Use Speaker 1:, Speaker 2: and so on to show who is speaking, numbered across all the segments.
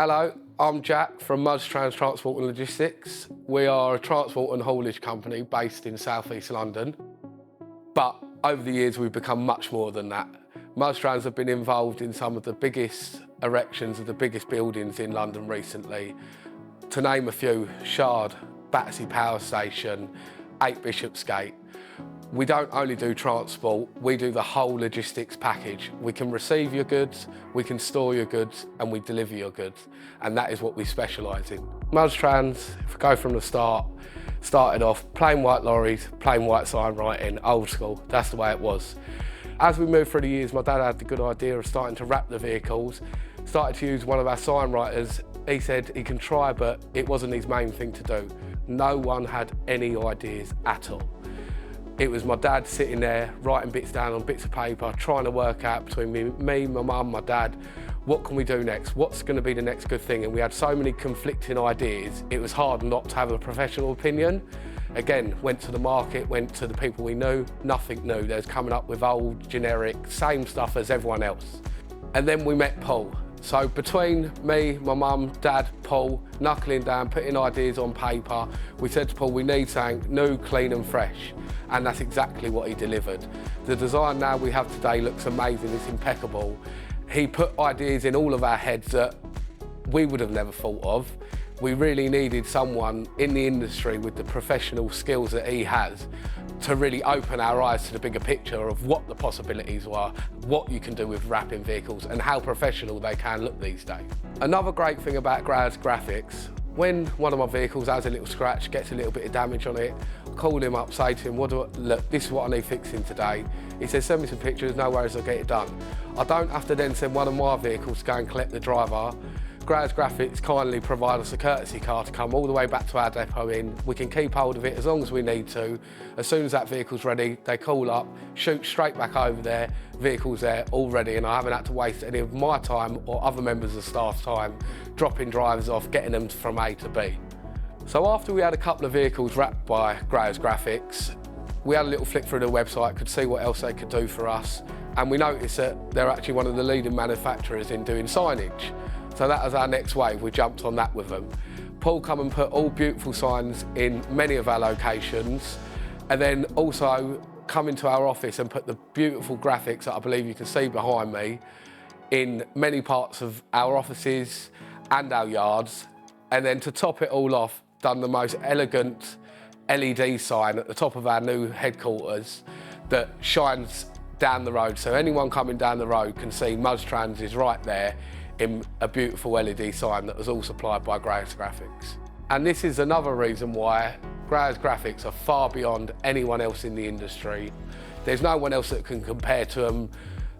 Speaker 1: Hello, I'm Jack from Muztrans Transport and Logistics. We are a transport and haulage company based in South East London. But over the years, we've become much more than that. Muztrans have been involved in some of the biggest erections of the biggest buildings in London recently. To name a few, Shard, Battersea Power Station, 8 Bishopsgate. We don't only do transport, we do the whole logistics package. We can receive your goods, we can store your goods, and we deliver your goods. And that is what we specialise in. Muztrans, if we go from the start, started off plain white lorries, plain white sign writing, old school. That's the way it was. As we moved through the years, my dad had the good idea of starting to wrap the vehicles, started to use one of our sign writers. He said he can try, but it wasn't his main thing to do. No one had any ideas at all. It was my dad sitting there, writing bits down on bits of paper, trying to work out between me, my mum, my dad, what can we do next? What's going to be the next good thing? And we had so many conflicting ideas, it was hard not to have a professional opinion. Again, went to the market, went to the people we knew, nothing new. They was coming up with old, generic, same stuff as everyone else. And then we met Paul. So between me, my mum, dad, Paul, knuckling down, putting ideas on paper, we said to Paul, we need something new, clean and fresh. And that's exactly what he delivered. The design now we have today looks amazing, it's impeccable. He put ideas in all of our heads that we would have never thought of. We really needed someone in the industry with the professional skills that he has to really open our eyes to the bigger picture of what the possibilities were, what you can do with wrapping vehicles and how professional they can look these days. Another great thing about Grad's graphics, when one of my vehicles has a little scratch, gets a little bit of damage on it, I call him up, say to him, look, this is what I need fixing today. He says, send me some pictures, no worries, I'll get it done. I don't have to then send one of my vehicles to go and collect the driver. Grad's Graphics kindly provide us a courtesy car to come all the way back to our depot in. We can keep hold of it as long as we need to. As soon as that vehicle's ready, they call up, shoot straight back over there, vehicle's there, all ready, and I haven't had to waste any of my time or other members of staff's time dropping drivers off, getting them from A to B. So after we had a couple of vehicles wrapped by Grad's Graphics, we had a little flick through the website, could see what else they could do for us, and we noticed that they're actually one of the leading manufacturers in doing signage. So that was our next wave, we jumped on that with them. Paul come and put all beautiful signs in many of our locations, and then also come into our office and put the beautiful graphics that I believe you can see behind me in many parts of our offices and our yards. And then to top it all off, done the most elegant LED sign at the top of our new headquarters that shines down the road. So anyone coming down the road can see Muztrans is right there in a beautiful LED sign that was all supplied by Grad's Graphics. And this is another reason why Grad's Graphics are far beyond anyone else in the industry. There's no one else that can compare to them.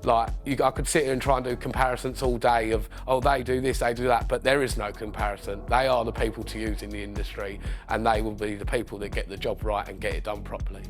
Speaker 1: Like, I could sit here and try and do comparisons all day of, oh, they do this, they do that, but there is no comparison. They are the people to use in the industry, and they will be the people that get the job right and get it done properly.